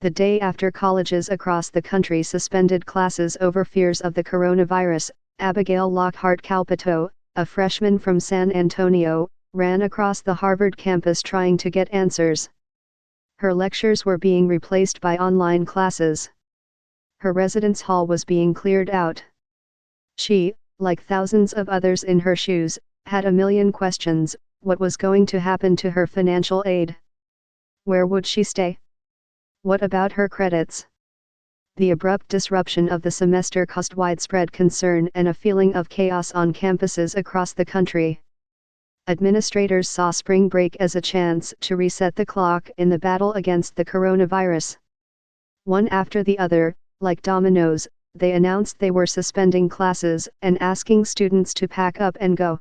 The day after colleges across the country suspended classes over fears of the coronavirus, Abigail Lockhart Calpito, a freshman from San Antonio, ran across the Harvard campus trying to get answers. Her lectures were being replaced by online classes. Her residence hall was being cleared out. She, like thousands of others in her shoes, had a million questions. What was going to happen to her financial aid? Where would she stay? What about her credits? The abrupt disruption of the semester caused widespread concern and a feeling of chaos on campuses across the country. Administrators saw spring break as a chance to reset the clock in the battle against the coronavirus. One after the other, like dominoes, they announced they were suspending classes and asking students to pack up and go.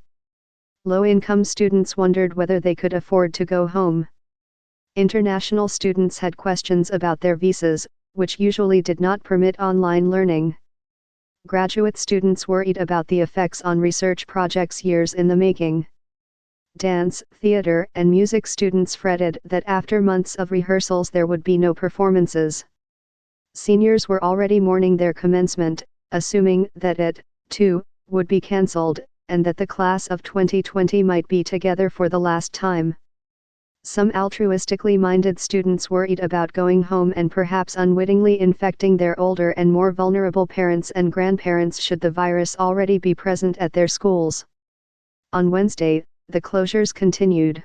Low-income students wondered whether they could afford to go home. International students had questions about their visas, which usually did not permit online learning. Graduate students worried about the effects on research projects years in the making. Dance, theater, and music students fretted that after months of rehearsals there would be no performances. Seniors were already mourning their commencement, assuming that it, too, would be cancelled, and that the class of 2020 might be together for the last time. Some altruistically minded students worried about going home and perhaps unwittingly infecting their older and more vulnerable parents and grandparents should the virus already be present at their schools. On Wednesday, the closures continued.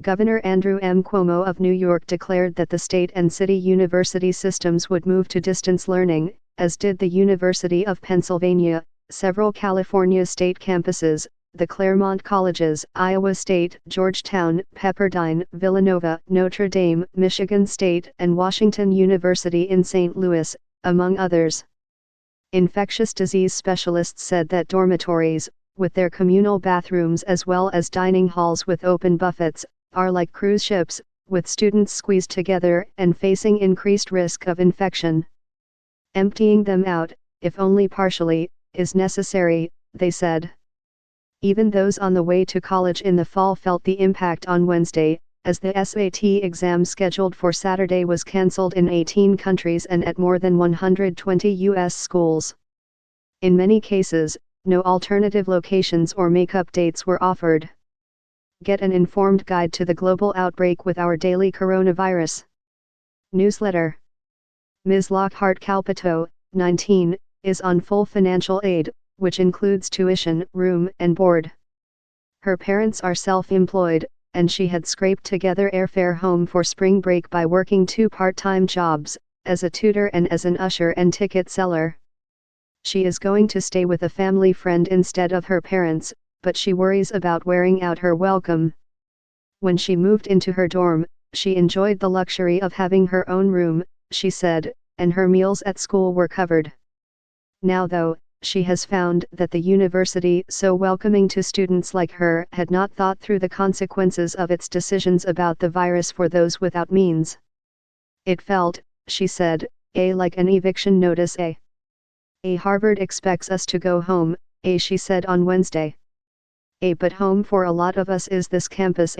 Governor Andrew M. Cuomo of New York declared that the state and city university systems would move to distance learning, as did the University of Pennsylvania, several California state campuses, the Claremont colleges, Iowa State, Georgetown, Pepperdine, Villanova, Notre Dame, Michigan State, and Washington University in St. Louis, among others. Infectious disease specialists said that dormitories, with their communal bathrooms as well as dining halls with open buffets, are like cruise ships, with students squeezed together and facing increased risk of infection. Emptying them out, if only partially, is necessary, they said. Even those on the way to college in the fall felt the impact on Wednesday, as the SAT exam scheduled for Saturday was cancelled in 18 countries and at more than 120 U.S. schools. In many cases, no alternative locations or makeup dates were offered. Get an informed guide to the global outbreak with our daily coronavirus newsletter. Ms. Lockhart Calpito, 19, is on full financial aid, which includes tuition, room, and board. Her parents are self-employed, and she had scraped together airfare home for spring break by working 2 part-time jobs, as a tutor and as an usher and ticket seller. She is going to stay with a family friend instead of her parents, but she worries about wearing out her welcome. When she moved into her dorm, she enjoyed the luxury of having her own room, she said, and her meals at school were covered. Now though, she has found that the university, so welcoming to students like her, had not thought through the consequences of its decisions about the virus for those without means. It felt, she said, like an eviction notice. Harvard expects us to go home, she said on Wednesday. But home for a lot of us is this campus.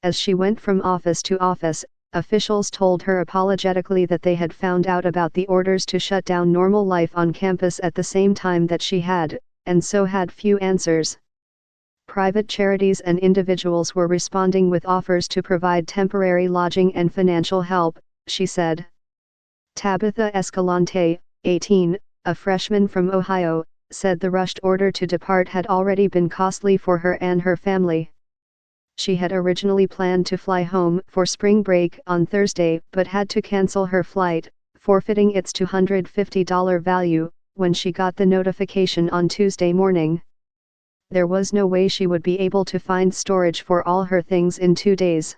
As she went from office to office, officials told her apologetically that they had found out about the orders to shut down normal life on campus at the same time that she had, and so had few answers. Private charities and individuals were responding with offers to provide temporary lodging and financial help, she said. Tabitha Escalante, 18, a freshman from Ohio, said the rushed order to depart had already been costly for her and her family. She had originally planned to fly home for spring break on Thursday but had to cancel her flight, forfeiting its $250 value, when she got the notification on Tuesday morning. There was no way she would be able to find storage for all her things in 2 days.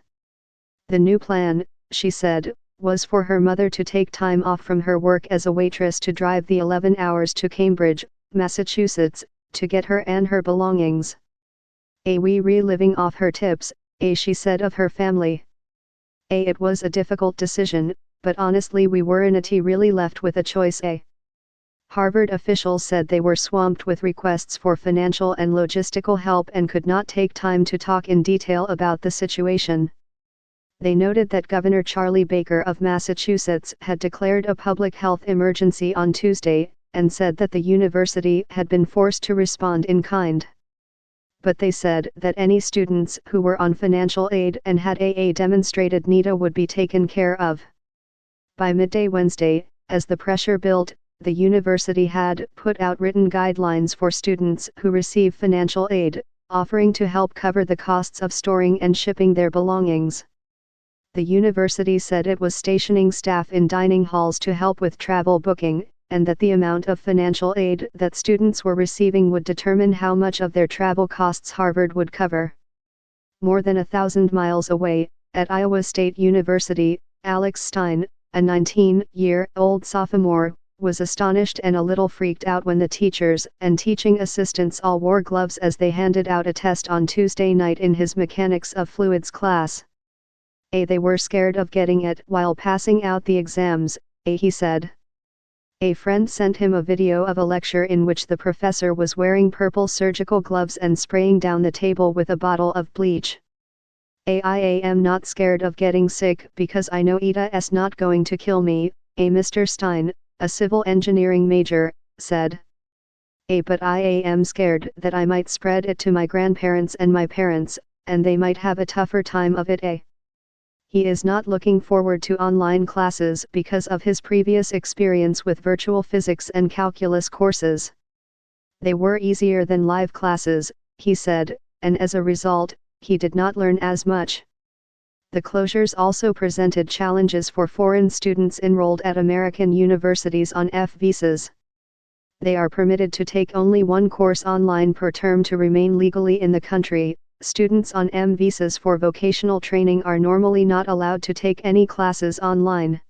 The new plan, she said, was for her mother to take time off from her work as a waitress to drive the 11 hours to Cambridge, Massachusetts, to get her and her belongings. We reliving off her tips, she said of her family. It was a difficult decision, but honestly we weren't really left with a choice. Harvard officials said they were swamped with requests for financial and logistical help and could not take time to talk in detail about the situation. They noted that Governor Charlie Baker of Massachusetts had declared a public health emergency on Tuesday, and said that the university had been forced to respond in kind. But they said that any students who were on financial aid and had demonstrated NITA would be taken care of. By midday Wednesday, as the pressure built, the university had put out written guidelines for students who receive financial aid, offering to help cover the costs of storing and shipping their belongings. The university said it was stationing staff in dining halls to help with travel booking, and that the amount of financial aid that students were receiving would determine how much of their travel costs Harvard would cover. More than 1,000 miles away, at Iowa State University, Alex Stein, a 19-year-old sophomore, was astonished and a little freaked out when the teachers and teaching assistants all wore gloves as they handed out a test on Tuesday night in his Mechanics of Fluids class. They were scared of getting it while passing out the exams, he said. A friend sent him a video of a lecture in which the professor was wearing purple surgical gloves and spraying down the table with a bottle of bleach. I am not scared of getting sick because I know it's not going to kill me, Mr. Stein, a civil engineering major, said. But I am scared that I might spread it to my grandparents and my parents, and they might have a tougher time of it. He is not looking forward to online classes because of his previous experience with virtual physics and calculus courses. They were easier than live classes, he said, and as a result, he did not learn as much. The closures also presented challenges for foreign students enrolled at American universities on F visas. They are permitted to take only one course online per term to remain legally in the country. Students on M visas for vocational training are normally not allowed to take any classes online.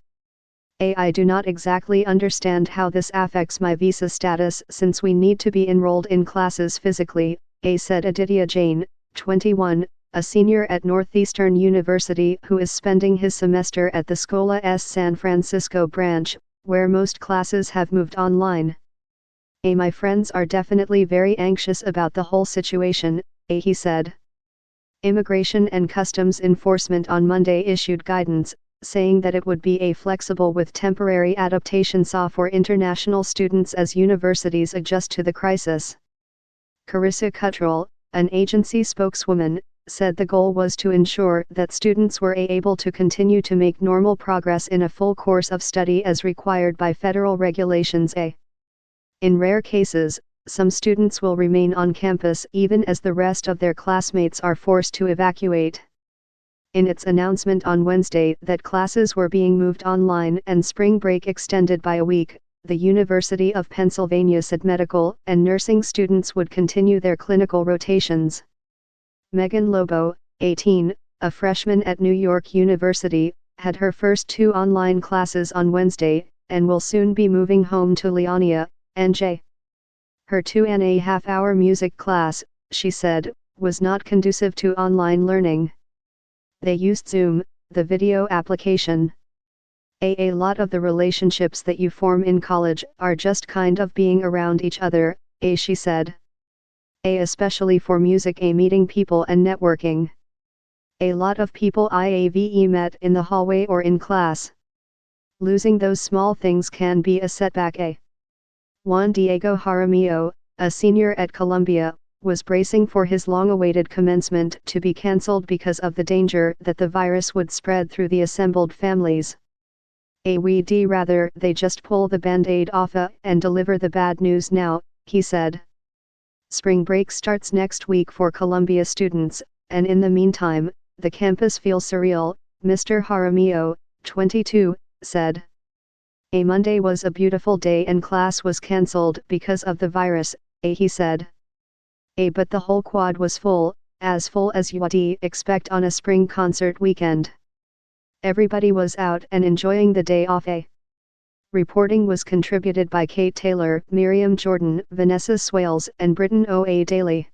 I do not exactly understand how this affects my visa status since we need to be enrolled in classes physically, said Aditya Jain, 21, a senior at Northeastern University who is spending his semester at the Scola S San Francisco branch, where most classes have moved online. My friends are definitely very anxious about the whole situation, he said. Immigration and Customs Enforcement on Monday issued guidance, saying that it would be flexible with temporary adaptation for international students as universities adjust to the crisis. Carissa Cuttrell, an agency spokeswoman, said the goal was to ensure that students were able to continue to make normal progress in a full course of study as required by federal regulations. In rare cases, some students will remain on campus even as the rest of their classmates are forced to evacuate. In its announcement on Wednesday that classes were being moved online and spring break extended by a week, the University of Pennsylvania said medical and nursing students would continue their clinical rotations. Megan Lobo, 18, a freshman at New York University, had her first 2 online classes on Wednesday, and will soon be moving home to Leonia, NJ. Her 2.5-hour music class, she said, was not conducive to online learning. They used Zoom, the video application. A lot of the relationships that you form in college are just kind of being around each other, she said. Especially for music, meeting people and networking. A lot of people I've met in the hallway or in class. Losing those small things can be a setback. Juan Diego Jaramillo, a senior at Columbia, was bracing for his long-awaited commencement to be cancelled because of the danger that the virus would spread through the assembled families. We'd rather they just pull the band-aid off and deliver the bad news now, he said. Spring break starts next week for Columbia students, and in the meantime, the campus feels surreal, Mr. Jaramillo, 22, said. Monday was a beautiful day and class was cancelled because of the virus, he said. But the whole quad was full as you'd expect on a spring concert weekend. Everybody was out and enjoying the day off. Reporting was contributed by Kate Taylor, Miriam Jordan, Vanessa Swales and Britton O. A. Daly.